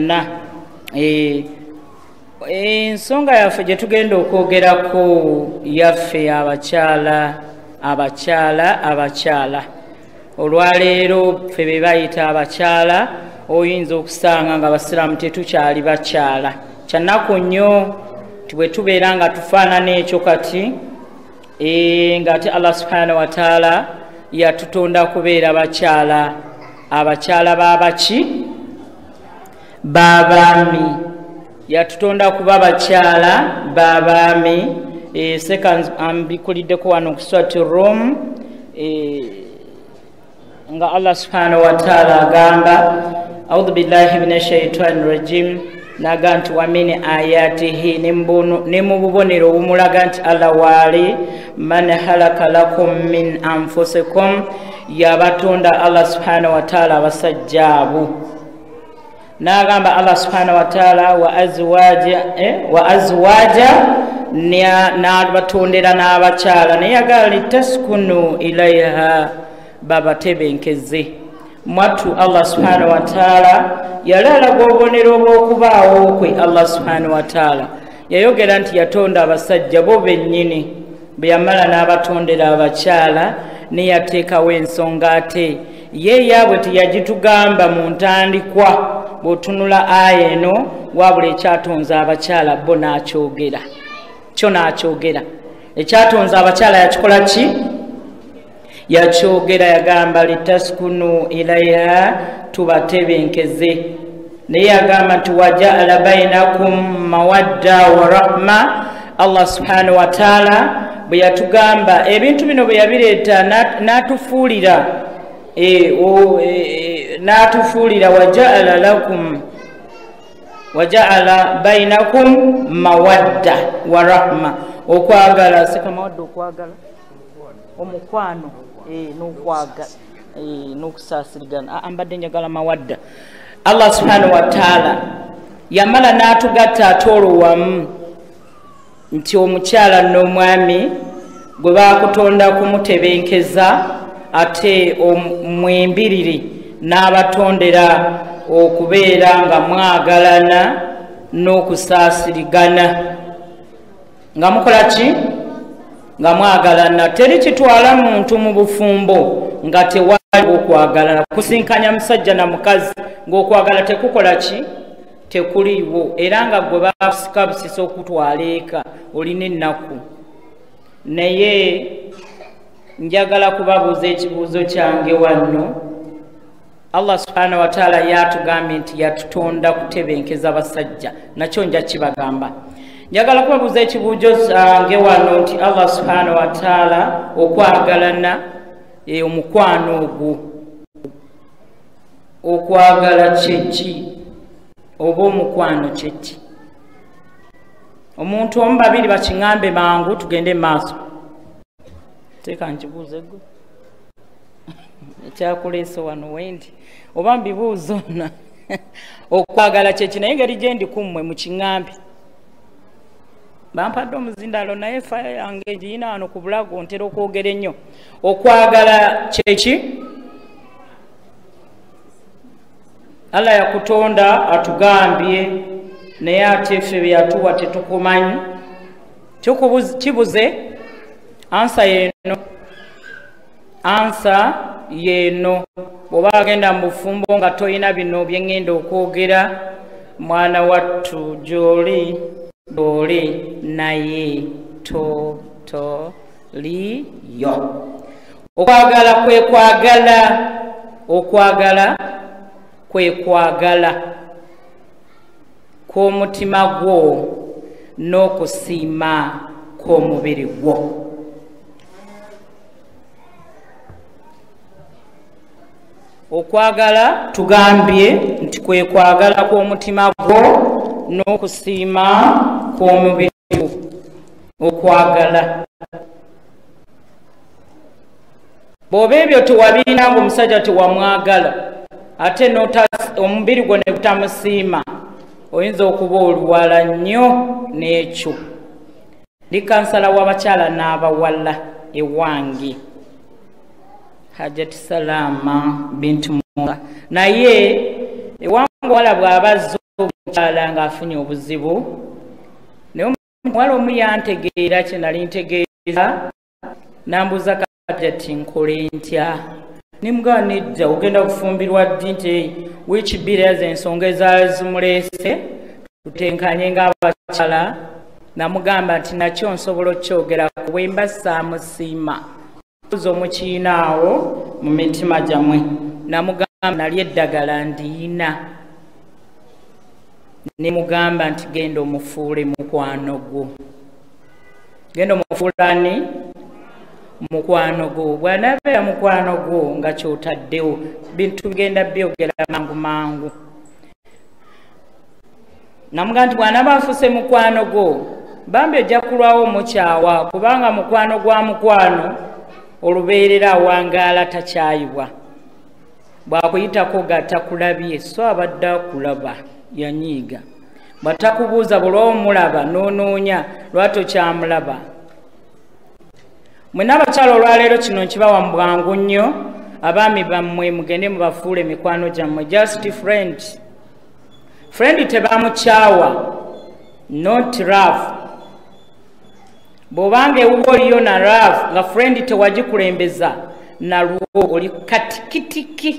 na ensonga yaffe gye tugenda okwogerako yaffe abakyala olwaleero ffe be bayita abakyala oyinza okusanga nga abasiraamu tetukyali bakyala kyannaku nnyo bwe tubeera nga tufaanana ekyo kati ng'ate Allah subhanahu wa taala yatutonda kubeera abakyala babaki babaami yatutonda kuba bakyala babaami mbikuliddeko wano ku Surati Rum nga Allah subhanahu wa taala agamba audhu billahi minash shaitani rajim naga nti wa min ayatihi ne mu bubonero obumulaga nti Allah waali man halaka lakum min anfusikum yabatonda Allah subhanahu wa taala abasajja abo nagamba Allah subhanahu wa taala wa azwaja n'abatondera n'abakyala naye yagala litaskunu ilaiha babatebenkeze mwattu Allah subhanahu wa taala yalaga obubonero bw'okubaawo kwe Allah subhanahu wa taala yayogera nti yatonda abasajja bo bennyini bwe yamala n'abatondera abakyala neyateekawo ensonga ate ye yaabwe teyagitugamba mu ntandikwa bw'otunula aya eno wabula ekyatonza abakyala bo n'akyogera kyo n'akyogera ekyatonza abakyala yakikola ki yakyogera yagamba litaskunu ilaiha tubatebenkeze naye yagamba nti wajaala bainakum mawadda wa rahma Allah subhanahu wa taala bwe yatugamba ebintu bino bwe yabireeta n'atufuulira wajaala bainakum mawadda wa rahma okwagala seka mawadda okwagala omukwano n'okwagala n'okusaasirigana ambadde njagala mawadda Allah subhanahu wa taala yamala n'atugatta ate olwo wamu nti omukyala n'omwami gwe baakutonda kumutebenkeza ate mwembiriri n'abatondera okubeera nga mwagalana n'okusaasirigana nga mukola ki nga mwagalana teri kitwala muntu mu bufumbo nga tewali okwagalana kusinkanya musajja na mukazi ng'okwagala tekukola ki tekuliiwo era nga gwe basika busisa okutwala eka olina ennaku naye njagala kubabuuza ekibuuzo kyange wanno Allah subhanahu wa taala yatugambye nti yatutonda kutebenkeza basajja nakyo nja kibagamba njagala kubabuuza ekibuuzo kyange wano nti Allah subhanahu wa taala okwagalana omukwano ogwo okwagala kyeki oba omukwano kyeki omuntu omu babiri bakiŋŋambe mangu tugende maaso teeka nkibuuze gwe ekyakuleese wano wendi oba mbibuuzo na okwagala kyeki naye engeri gye ndi kummwe mukiŋŋambe bampadde omuzindalo naye faya yange ngiyina wano ku bulago ntera okwogera ennyo okwagala kyeki Allah yakutonda atugambye naye ate ffe bye yatuwa tetukumanyi kibuze ansa yeeno bw'oba agenda mu bufumbo nga toyina bino bye ŋŋenda okwogera mwana wattu gy'oli naye toliyo okwagala kwe kwagala kw'omutima gwo n'okusiima kw'omubiri gwo okwagala tugambye nti kwe kwagala kw'omutima gwo n'okusiima kw'omubiri gwo okwagala bw'oba ebyo tewabiina nga omusajja tewamwagala ate omubiri gwo ne gutamusiima oyinza okuba oluwala nnyo n'ekyo ndi kansala w'abakyala n'abawala ewange Hajati Salama bintu Munga naye ewange wala bw'abazzo omukyala ng'afunye obuzibu naye omuwala omu yantegeera kye nali ntegeeza nambuuza kati ati nkole ntya nimugamba nedda ogenda kufumbirwa ddi nti wikibiira z'ensonga ezaali zimuleese tutenkanye ng'abakyala namugamba nti nakyo nsobola okyogerako bwe mba saamusiima obuuza omukiinaawo mu mitima gyammwe namugamba nali eddagala ndiina nemugamba nti genda omufuule mukwano gwo genda omufuulani mukwano gwo bw'anabeera mukwano gwo nga kyotaddewo bintu bigenda byogera mangu mangu namugamba nti bw'anaaba afuuse mukwano gwo bambi ojja kulwawo omukyawa kubanga mukwano gwa mukwano olubeerera awangaala takyayibwa bw'akuyitako gatakulabye so abadde akulaba yanyiiga bw'atakubuuza bulwawo mulaba noonoonya lwatu kyamulaba mwe n'abakyala olwaleero kino nkibawa mu bwangu nnyo abaami bammwe mugende mubafuule emikwano gyammwe just friend tebamukyawa not love bw'obanga ewuwo oliyo na love nga friend tewagikulembeza nalwo oli katikitiki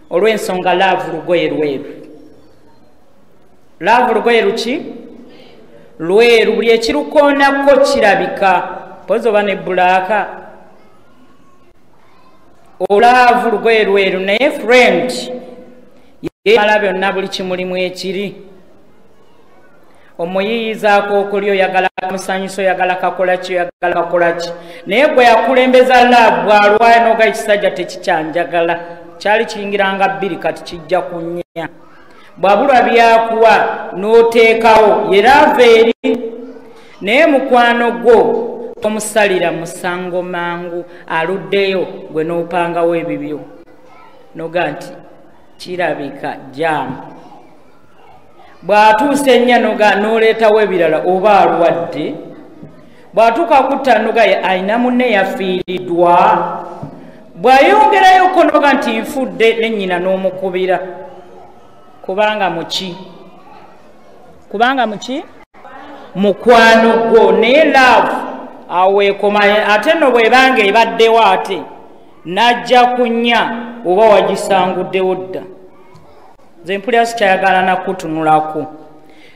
olw'ensonga love lugoye lweru love lugoye luki lweru buli ekirukoonako kirabika pozi oba ne bulaaka olaavu lugoye lweru naye friend yemala byonna buli kimulimu ekiri omuyiyizaako okulya oyagala kamusanyusa oyagala kakolaki oyagala kakolaki naye gwe yakulembeza laavu bw'alwayo n'oga ekisajja tekikyanjagala kyali kiyingiranga bbiri kati kijja kunnya bw'abulwa byakuwa n'oteekawo ye laavu eri naye mukwano gwo omusalira musango mangu aluddeyo gwe n'opangawo ebibyo noga nti kirabika jaamu bw'atuusa ennya noga n'oleetawo ebirala oba alwadde bw'atuuka kutta noga ye ayina munne yafiiriddwa bw'ayongerayoko noga nti nfudde nennyina n'omukubira kubanga muki mukwano gwo naye laavu awo ekoma ate no bwebanga ebaddewo ate najja kunnya oba wagisanguddewo dda nze mpulira sikyayagala nakutunulako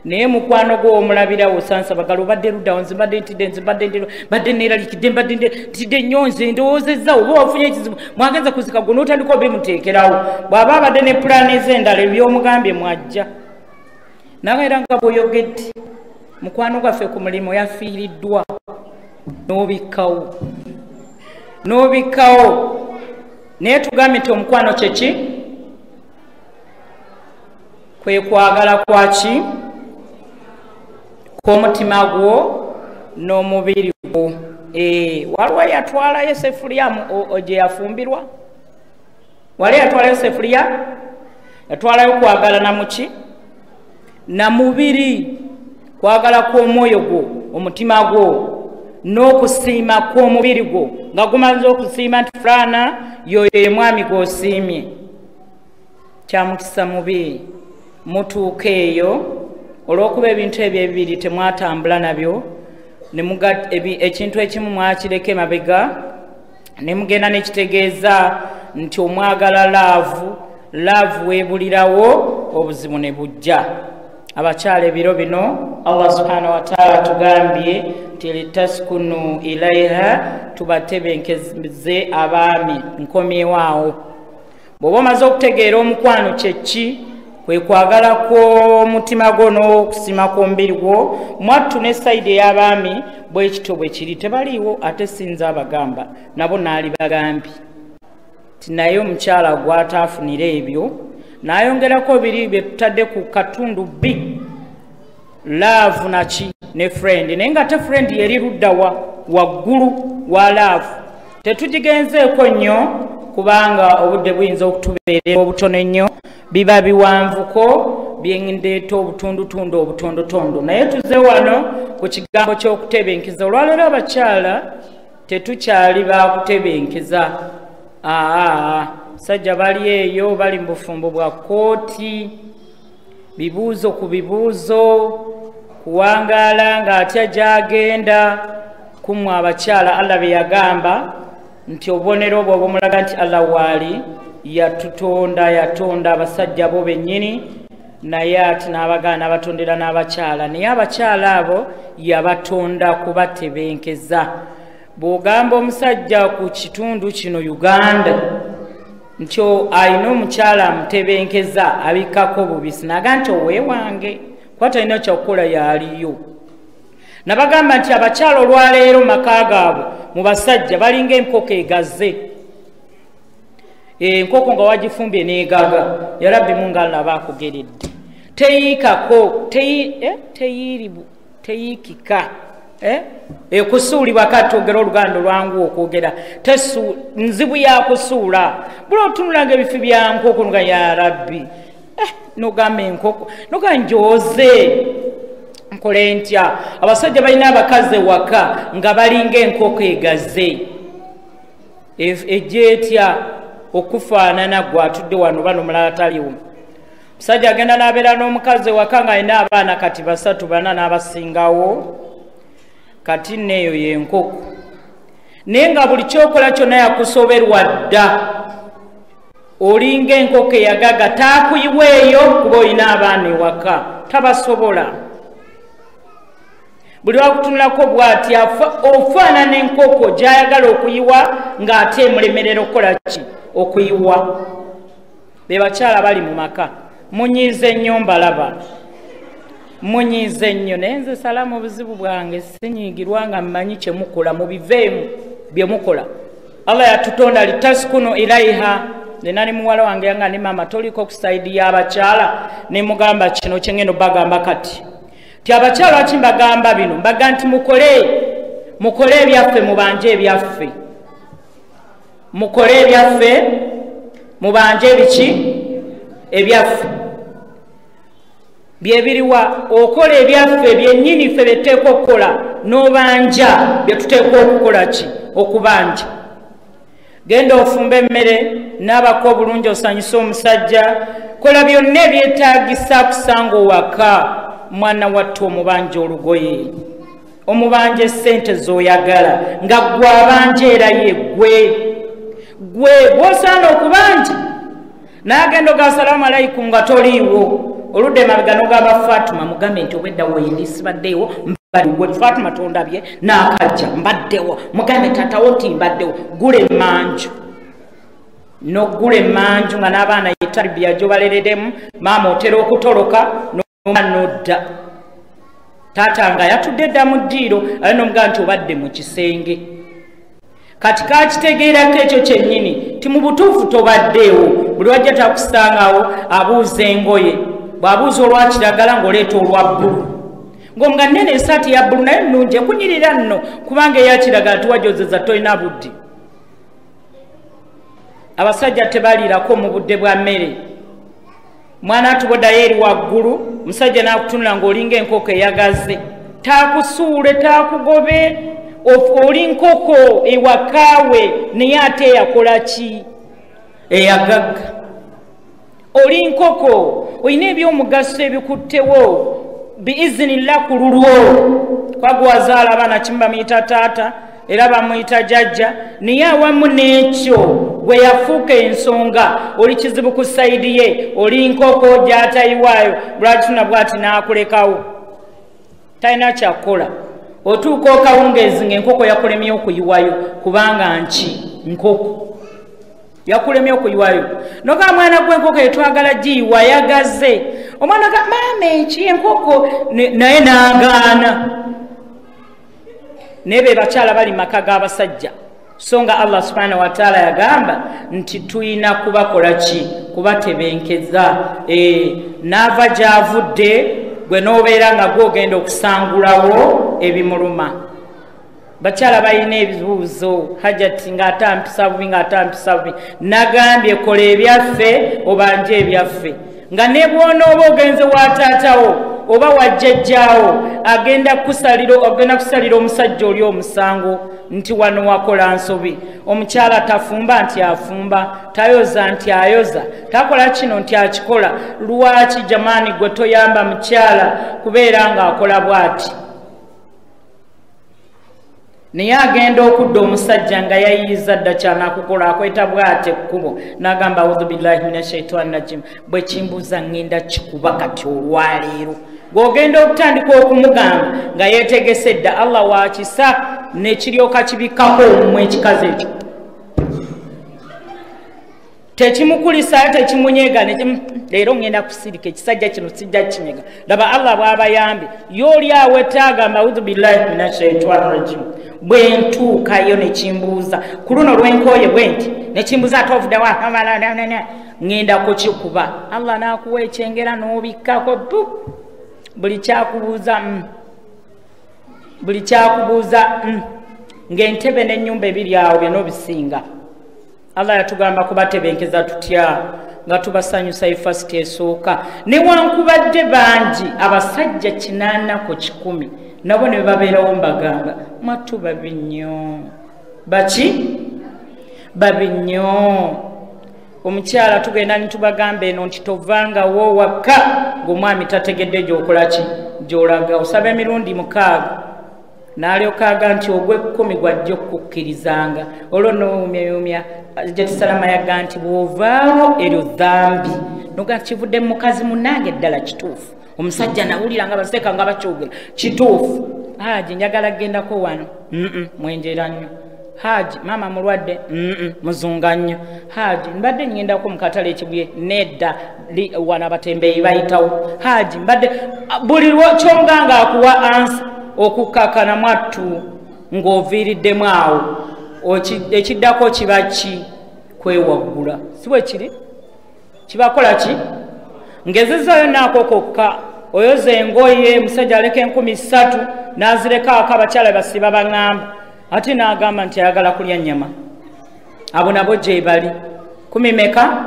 naye mukwano gwo omulabirawo sansabagala obadde luddawo nze mbadde ntidde nze mbadde neeralikidde mbadde ntidde nnyo nze ndowoozezza oba wafunye ekizibu mwagenza kuzika gwe n'otandika obimuteekerawo bw'aba abadde ne pulaani ez'endala ebyomugambye mwajja nawe era nga bw'oyogedde mukwano gwaffe ku mulimu yafiiriddwa n'obikkawo naye tugambye nti omukwano kyeki kwe kwagala kwaki kw'omutima gwo n'omubiri gwo waliwo yatwalayo esefulya gye yafumbirwa wali yatwalayo sefulya yatwalayo kwagala namuki namubiri kwagala kw'omwoyo gwo omutima gwo n'okusiima kw'omubiri gwo nga gumaze okusiima nti fulaana yoyo ye mwami gw'osiimye kyamukisa mubi mutuuka eyo olw'okuba ebintu ebyo ebibiri temwatambula nabyo ekintu ekimu mwakireka emabega ne mugenda nekitegeeza nti omwagala laavu weebulirawo obuzibu ne bujja abakyala ebiro bino Allah subhanahu wa ta'ala tugambye nti litaskunu ilaiha tubatebenkeze abaami nkomyewaawo bw'oba omaze okutegeera omukwano kyeki kwe kwagala kw'omutima gwo n'okusiima kw'omubiri gwo mwattu ne sayidi ey'abaami bwekito bwe kiri tebaliiwo ate sinza abagamba nabo naali bagambi ti naye omukyala gw'ataafunira ebyo n'ayongerako biri bye tutadde ku katundu bbi laavu naki ne friend naye nga te friend yeri ludda waggulu wa laavu tetugigenzeeko nnyo kubanga obudde buyinza okutubeerera obutono ennyo biba biwanvuko byendeeta obutundutundu obutondotondo naye tuze wano ku kigambo ky'okutebenkeza olwaleero abakyala tetukyali bakutebenkeza sajja bali eyo bali mu bufumbo bwa kooti bibuuzo ku bibuuzo kuwangaala ng'atya gy'agenda kummwe abakyala Allah be yagamba nti obubonero obwo obumulaga nti Allah waali yatonda abasajja bo bennyini naye ati n'abagaana abatondera n'abakyala naye abakyala abo yabatonda kubatebenkeza bw'ogamba omusajja ku kitundu kino Uganda nti alina omukyala amutebenkeza abikkako bubisi naga nti oweewange kuba talina kyakukola yaaliyo nabagamba nti abakyala olwaleero maka gaabwe mu basajja balinga enkoko egaze enkoko nga wagifumbye n'egaga ya rabbi mungu alaba akugeredde teyiikako teyiikika kusuulibwa katogera oluganda olwangu okwogera nzibu yakusuula bula otunulanga ebifi bya nkoko nga ya rabbi nogamba enkoko noga njoze nkole ntya abasajja balina abakazi waka nga balinga enkoko egaze ejyetya okufaanana gwe atudde wano bano mulala taliwo musajja agenda n'abeera n'omukazi waka nga alina abaana kati 3 4 n'abasingawo kati neeyo yenkoko naye nga buli kyokola kyonna yakusoberwa dda olinga enkoko eyagaga taakuyiweeyo kuba olina abaana ewaka tabasobola buli wakutunulako bw'ati ofaanana enkoko gy'ayagala okuyiwa ng'ate emulemerera okukola ki okuyiwa be bakyala bali mu maka munyiize nnyo mbalaba munyiize nnyo naye nze salamu obuzibu bwange sinyiigirwa nga mmanyi kye mukola mubiveemu bye mukola Allah yatutonda litaskunu ilaiha nena ni muwala wange yanga ni mama toliko kusaidi ya abakyala ne mugamba kino kyengendo bagamba kati ti abakyala lwaki mbagamba bino mbaga nti mukole ebyaffe mubanje ebyaffe mukole ebyaffe mubanje ebiki ebyaffe byebiriwa okola ebyaffe byennyini ffe beteekwa okukola n'obanja byetuteekwa okukola ki okubanja genda ofumba emmere n'abako obulungi osanyusa omusajja kola byonna ebyetaagisa kusanga owaka mwana wattu omubanja olugoye omubanja essente z'oyagala nga gwe abanja era ye gwe bw'osaana okubanja n'agenda oga assalaamu alaykum nga toliiwo oludde mabega n'ogamba Fatuma mugambe nti obwedda wendi sibaddeewo mbaddewo Fatuma tondabye n'akajja mbaddewo mugambe taatawo nti mbaddewo gula emmanju n'ogula emmanju nga n'abaana yetarbiya gy'obaleredemu maama otera okutoloka n'odda taata nga yatudde dda mu ddiiro ale n'omugamba nti obadde mu kisenge kati kakitegeerako ekyo kyennyini ti mu butuufu tobaddeewo buli wajja takusangawo abuuza engoye bw'abuuza olwa kiragala ng'oleeta olwa bbulu ng'omuga nnene esaati ya bbulu naye nnungi ekunyirira nno kubanga eya kiragala tiwajozeza tolina budde abasajja tebaliirako mu budde bwa mmere mwana atuboddayo eri waggulu musajja n'akutunula ng'olinga enkoko eyagaze taakusuule taakugobe oli nkoko ewakaawe naye ate eyakola ki eyagagga oli nkoko olina ebyomugaso ebikuttewo biizinillah ku lulwo kwagwazaala abaana kimu bamuyita taata era bamuyita jjajja naye awamu n'ekyo bwe yafuuka ensonga oli kizibu ku sayidi ye oli nkoko gy'atayiwaayo bulwakituna bw'ati n'akulekawo talina kyakukola otuuka okawungeezi ng'enkoko yakulemye okuyiwayo kubanga nki nkoko yakulemye okuyiwayo noga mwana gw'enkoko etwagala giyiwa yagaze omwana ga maama eki enkoko naye n'agaana naye be bakyala bali maka g'abasajja so nga Allah subhanahu wa ta'ala yagamba nti tuyina kubakola ki kubatebenkeza n'ava gy'avudde gwe n'obeera nga gw'ogenda okusangulawo ebimuluma bakyala balina ebibuuzo hajati ng'atampisa bubi ng'atampisa bubi nagambye kola ebyaffe obanje ebyaffe nga ne bw'onooba ogenze wa taatawo oba wajjajjaawo agenda kusalira omusajja oli omusango nti wano wakola nsobi. Omukyala tafumba nti afumba, tayoza nti ayoza, takola kino nti akikola. Lwaki jamaani gwe toyamba mukyala kubeera ng'akola bw'ati? Naye agenda okudda omusajja nga yayiyiza dda kyanakukola akweta bw'ati ekkubo n'agamba audhu billahi minashaitani rajim, bwe kimbuuza ngenda kikuba kati olwaleero. Gw'ogenda okutandika okumugamba nga yeetegese dda Allah wakisa nekiryoka kibikkako omumwe ekikazi ekyo. Tekimukulisayo tekimunyeega leero ngenda kusirika ekisajja kino sijja kinyega. Laba Allah bw'abayambi y'oli awo etagamba audhu billahi minashaitani rajim, bwe ntuukayo ne kimbuuza ku luno lwenkooye bwe nti ne kimbuuza ate ovuddewa ngenda kukikuba. Allah n'akuwa ekyengera n'obikkako buli kyakubuuza ng'entebe n'ennyumba ebiri awo byonna obisinga. Allah yatugamba kubatebenkeza tutya nga tubasanyusa ifasiti esooka. Newankubadde bangi abasajja 8 ku 10 nabo ne babeerawo mbagamba mwattu babi nnyo. Baki? Babi nnyo. Omukyala tugenda nitubagamba eno nti tovangawo waka ng'omwami tategedde gy'okola ki gy'olaga. Osaba emirundi 6 n'alyokaga nti ogwe 10 gwajja okukkirizanga. Olwo n'owumyawumya Salama yaga nti bw'ovaawo eryo dhambi noga kivudde mu mukazi munnange ddala kituufu. Omusajja nawulira nga baseka nga bakyogera kituufu. Haji njagala gendako wano mwenjera nnyo. Haji mama mulwadde muzunga nnyo. Haji mbadde ngendako mu katale ekibuye nedda wana abatembeeyi bayitawo. Haji mbadde buli kyomuganga akuwa ansa okukkakkana mwattu ng'oviiriddemu awo. Ekiddako kiba ki? Kwewaggula. Si bwe kiri? Kibakola ki? Ngezezaayo naako kokka oyoza engoye musajja aleka 3,000 n'azirekaako abakyala basiba baŋŋamba ate n'agamba nti ayagala kulya nnyama. Abo nabo gye bali 10 meka?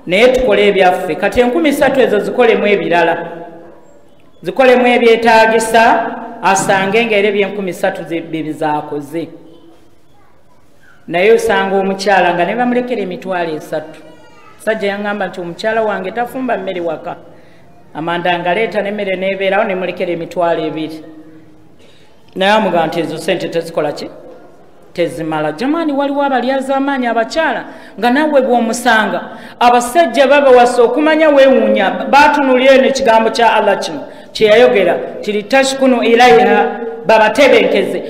Naye tukole ebyaffe kati 3,000 ezo zikolemu ebirala, zikolemu ebyetaagisa asange ng'era ebye 3,000 bizaakoze. Naye osanga omukyala nga ne bamulekera emitwalo 3. Sajja yaŋŋamba nti omukyala wange tafumba mmere waka, amanda ngaleeta n'emmere n'ebeerawo ne mulekera emitwalo 2. Naye amugamba nti ezo sente tezikola ki? Tezimala. Jamaani waliwo abalyaza amaanyi abakyala nga nawe bw'omusanga abasajja babawasa okumanya weewuunya baatunulira n'ekigambo kya Allah kino kye yayogera tilitashkunu ilaiha babatebenkeze.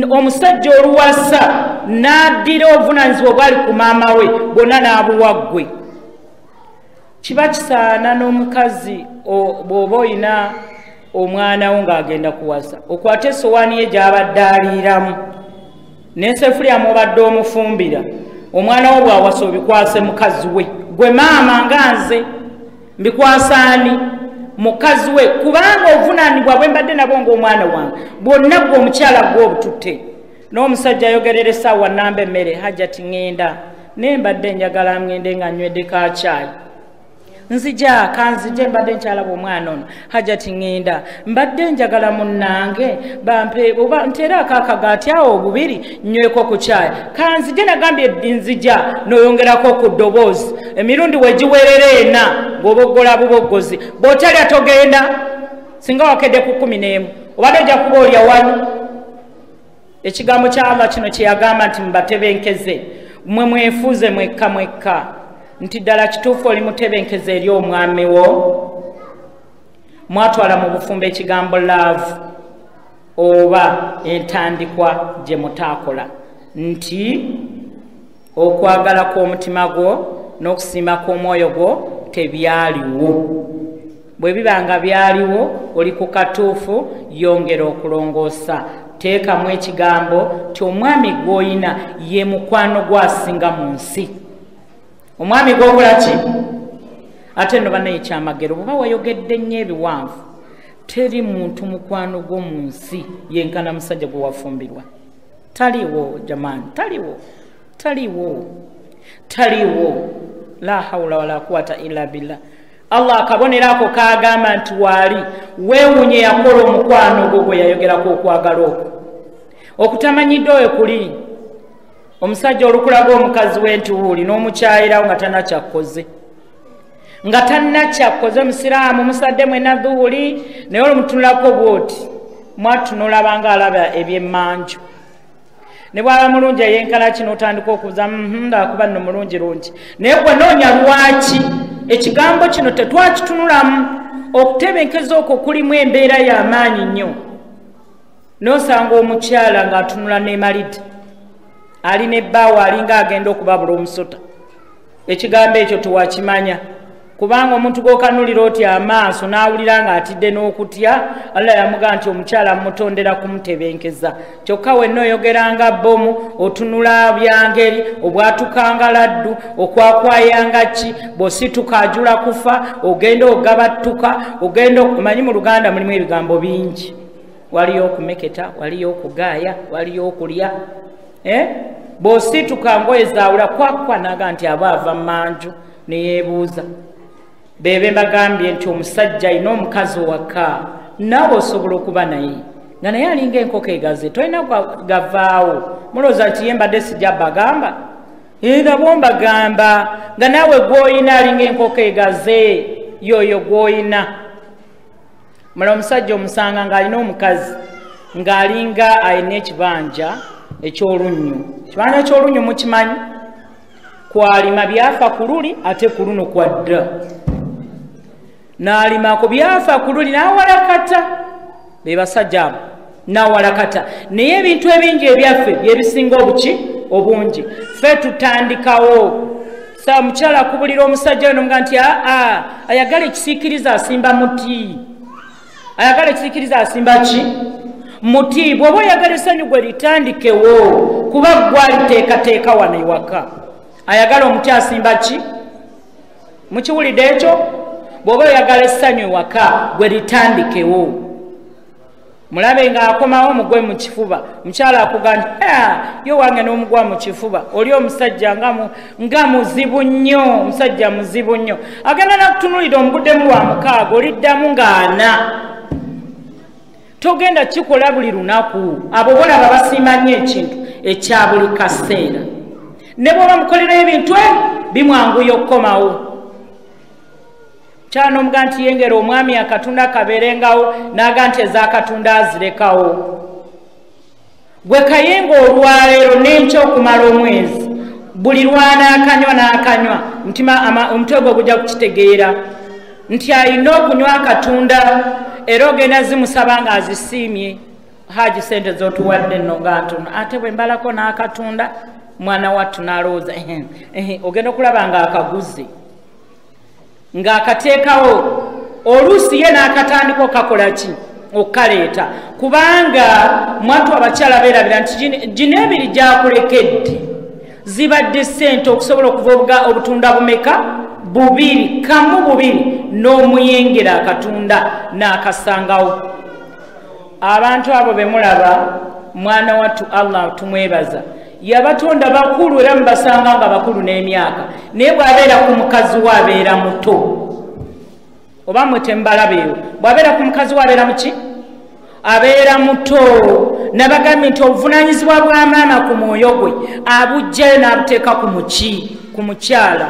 Omusajja oluwasa n'addira obuvunaanyizibwa obwali ku maama we bwonna n'abuwaggwe. Kiba kisaana n'omukazi bw'oba oyina omwana wo ng'agenda kuwasa okwate essowaani ye gy'abadde aliiramu n'ensefulya mw'obadde omufumbira, omwana wo bw'awasa obikwase mukazi we. Gwe maama nga nze mbikwasaani mukazi we kubanga obuvunaanibwa bwe mbadde nabwo ng'omwana wange bwonna gwe omukyala gwe obututte. N'omusajja ayogerera essaawa nnamba emmere hajjati ŋŋenda naye mbadde njagala ŋŋende nga nywedde ka caayi. Nzija kanzije mbadde nkyalaba omwana ono hajjati ŋŋenda mbadde njagala munnange bampe oba nteera akaakagaati awo 2 nyweko ku caayi. Kanzije nagambye nzija n'oyongerako ku ddoboozi emirundi wegiwerera ena ng'oboggola buboggozi. Bw'otalya togenda singa wakedde ku 11 obadde ojja kuba olya wano. Ekigambo kya Allah kino kye yagamba nti mubatebenkeze mmwe mwefuuze mwekka mwekka nti ddala kituufu oli mutebenkeze eri omwami wo. Mwatwala mu bufumbo ekigambo love oba entandikwa gye mutaakola nti okwagala kw'omutima gwo n'okusiima kw'omwoyo gwo tebyaliwo. Bwe biba nga byaliwo oli ku katuufu yongera okulongoosa. Teekamu ekigambo ti omwami gw'oyina ye mukwano gwasinga mu nsi. Omwami gw'okola ki? Ate nno banaye kyamagero bw'oba wayogedde nnyo ebiwanvu teri muntu mukwano gwo mu nsi yenkana musajja gwe wafumbirwa. Taliwo jamaani, taliwo. La hawla wala quwata illa billah. Allah akabonerako kagamba nti waali weewunye yakola omukwano ogwo gwe yayogerako okwagala okwo okutamanyidde oyo kuli omusajja olukulaga omukazi we nti wuuli n'omukyayirawo nga tannakyakoze musiraamu musadde mwena dhuuli naye olumutunulako bwoti mwatunula banga alaba ebyemmanju ne bwaba mulungi eyenkana kino otandika okuza ndaakuba nno mulungi naye gwe noonya lwaki ekigambo kino tetwakitunulamu okutebenkeza okwo kulimu embeera y'amaanyi nnyo n'osanga omukyala ng'atunula n'emalidde alina ebbaawo alinga agenda okubabula omusota ekigambo ekyo tewakimanya kubanga omuntu gwokanulira oti amaaso n'awulira ng'atidde n'okutya Allah yamugamba nti omukyala mutondera kumutebenkeza kyokka wenna oyogeranga bbomu otunula byangeri obwatukanga laddu okwakwayanga ki bw'osituka ajula kufa ogenda ogabattuka ogenda omanyi mu Luganda mulimu ebigambo bingi waliyo okumeketa waliyo okugaaya waliyo okulya bw'osituka ngoye zaawula kwakwa naga nti aba ava mmanju neyeebuuza bebe mbagambye nti omusajja alina omukazi owaka naawe osobola okuba naye nga naye alinga enkoko egaze tolina gavaawo mulowooza nti ye mbadde sijja bagamba nabo mbagamba nga naawe gw'oyina alinga enkoko egaze yoyo gw'oyina mala omusajja omusanga ng'alina omukazi ng'alinga alina ekibanja ekyolunnyu ekibanja ekyolunnyu mukimanyi kwalima byafa ku luli ate ku luno kwadda n'alimako byafa ku luli n'awalakata be basajja abo n'awalakata naye ebintu ebingi ebyaffe byebisinga obungi ffe tutandikawo saa mukyala akubulira omusajja we nomuga nti ayagala ekisiikiriza asimba muti ayagala ekisiikiriza asimba ki muti bw'oba oyagala essanyu gwe litandikewo kuba gwaliteekateeka wano ewaka ayagala omuti asimba ki mukiwulidde ekyo bw'oba oyagala essanyu ewaka gwe litandikewo mulabe ng'akomawo omugwe mu kifuba mukyala akugamba yo wange n'omugwa mu kifuba oli omusajja nga muzibu nnyo omusajja muzibu nnyo agenda nakutunulira omuguddemu lwa mukaaga oliddamu ng'ana togenda kikola buli lunaku abo bolaba basiima nnyo ekintu ekya buli kaseera ne bw'oba mukolerayo ebintu bimwanguya okukomawo kyano omuga nti yengera omwami akatunda kabeerengawo n'aga nti ez'akatunda azirekawo gwe kayenga olwaleero n'enkya okumala omwezi buli lwanaakanywa n'akanywa omutwe gwe gujja kukitegeera nti alina okunywa akatunda era ogenda zimusaba ng'azisiimye haji sente zotuwadde nno nga ntono ate bwe mbalako n'akatunda mwana wattu n'alowooza ogenda okulaba ng'akaguze ng'akateekawo oluusi ye n'akatandika okakola ki okukaleeta kubanga mwatu abakyala beerabira nti gino ebiri gyakulekedde zibadde ssente okusobola okuva obutunda bumeka bubiri kamu bubiri n'omuyengera akatunda n'akasangawo abantu abo be mulaba mwana wattu Allah tumwebaza yabatonda bakulu era mubasanga nga bakulu n'emyaka naye bw'abeera ku mukazi we abeera muto oba mwe tembalabeewo bw'abeera ku mukazi we abeera muki abeera muto nabagambye nti obuvunaanyizibwa bwa maama ku mwoyo gwe abugjayo n'abuteeka ku mukyala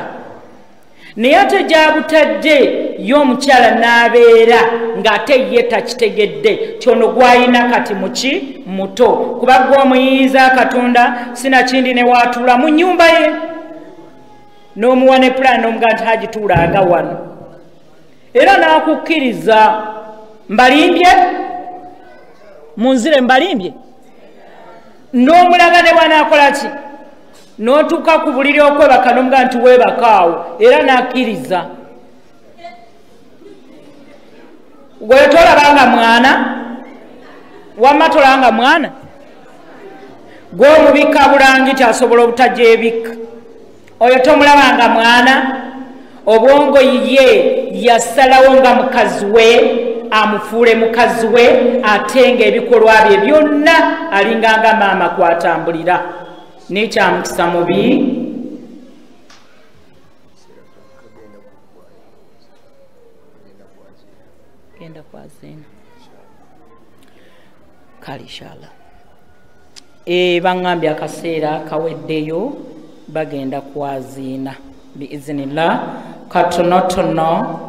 naye ate gyabutadde y'omukyala n'abeera ng'ate ye takitegedde kyono gwayina kati muki muto kuba gw'omuyiyiza akatunda sinakindi ne waatuula mu nnyumba ye n'omuwa ne pulaani n'omuga nti hagituulanga wano era n'akukkiriza mbalimbye munzire mbalimbye n'omulaga ne bwanaakola ki n'otuuka ku buliri okwebaka n'omuga nti weebakaawo era n'akkiriza gwe tolabanga mwana wamma tolanga mwana gw'omubikka bulangiti asobola obutajeebikka oyo tomulabanga mwana obwongo ye yasalawo nga mukazi we amufuule mukazi we ate nga ebikolwa bye byonna alinganga maama kwatambulira n'ekyamukisa mubi zina kali inshallah bangambye akaseera kaweddeyo bagenda kwazina biiznillah katonotono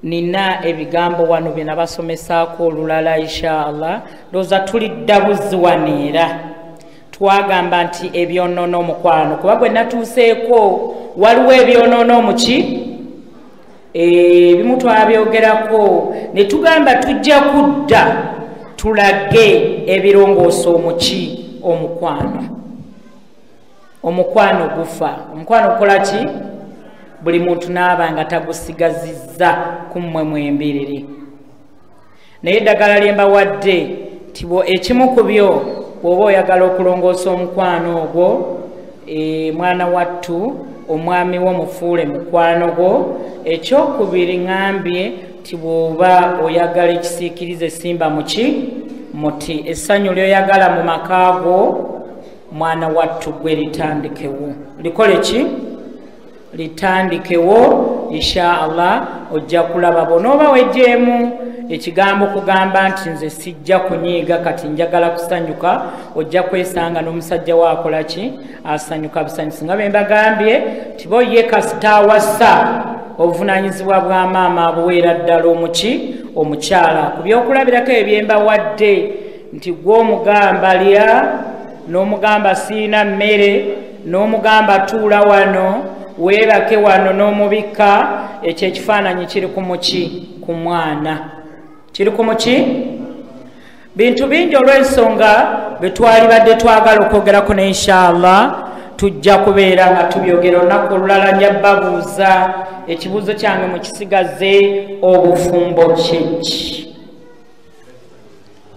nina ebigambo wano bye nabasomesaako olulala inshallah ndowooza tulidda buziwanira twagamba nti ebyonoono omukwano kuba gwe natuuseeko waliwo ebyonoono muki ebimu twabyogerako ne tugamba tujja kudda tulage ebirongoosa omuki omukwano gufa omukwano gukola ki buli muntu naaba nga tagusigazizza ku mmwe mwembiriri naye eddagala lye mbawadde ti ekimu ku byo bw'oba oyagala okulongoosa omukwano ogwo mwana wattu omwami wo mufuule mukwano gwo ekyokubiri ŋambye ti bw'oba oyagala ekisiikirize simba muki muti essanyu lyoyagala mu maka go mwana wattu gwe litandikewo likole ki litandikewo inshallah ojja kulaba bonooba wejjeemu ekigambo kugamba nti nze sijja kunyiiga kati njagala kusanyuka ojja kwesanga n'omusajja waakola ki asanyuka busanyusi nga bembagambye tibo ye kasitawasa obuvunaanyizibwa bwa maama abuweera ddala omuki omukyala ku byokulabirako ebyembawadde nti gwe omugamba lya n'omugamba siina mmere n'omugamba tuula wano weebake wano n'omubikka ekyo ekifaananyi kiri ku muki ku mwana kiri ku muki bintu bingi olw'ensonga bwe twali badde twagala okwogerako ne inshallah tujja kubeera nga tubyogera olunaku olulala njabbabuuza ekibuuzo kyange mukisigaze obufumbo kiki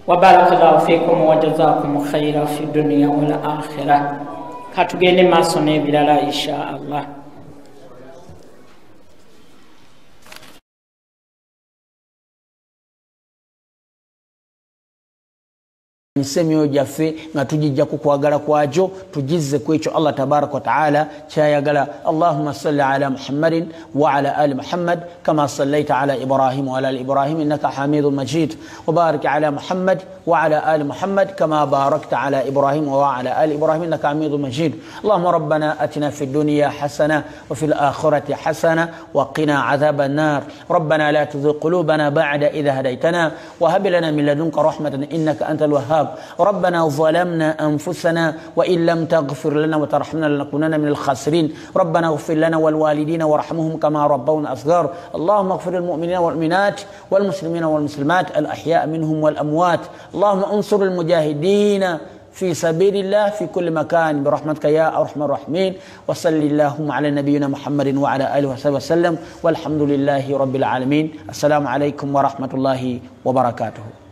wabarakallahu fikum wajazakum khaira fi dunya wal akhirah katugende maaso n'ebirala inshallah nsemyo jaffe nga tujijja kukwagala kwakyo tujizze ku ekyo Allah tabaraka wa taala kyayagala Allahumma salli ala Muhammadin wa ala ali Muhammad kama sallaita ala Ibrahim wa ala ali Ibrahim innaka Hamidun Majid wa barik ala Muhammad wa ala ali Muhammad kama barakta ala Ibrahim wa ala ali Ibrahim innaka Hamidun Majid Allahumma rabbana atina fid dunya hasana wa fil akhirati hasana wa qina adhaban nar rabbana la tuzigh qulubana ba'da idh hadaytana wa hab lana min ladunka rahmatan innaka antal wahhab ربنا ظلمنا أنفسنا وإن لم تغفر لنا وترحمنا لنكونن من الخاسرين ربنا اغفر لنا والوالدين وارحمهم كما ربونا صغار اللهم اغفر للمؤمنين والمؤمنات والمسلمين والمسلمات الأحياء منهم والأموات اللهم انصر المجاهدين في سبيل الله في كل مكان برحمتك يا أرحم الراحمين وصل اللهم على نبينا محمد وعلى آله وصحبه وسلم والحمد لله رب العالمين السلام عليكم ورحمة الله وبركاته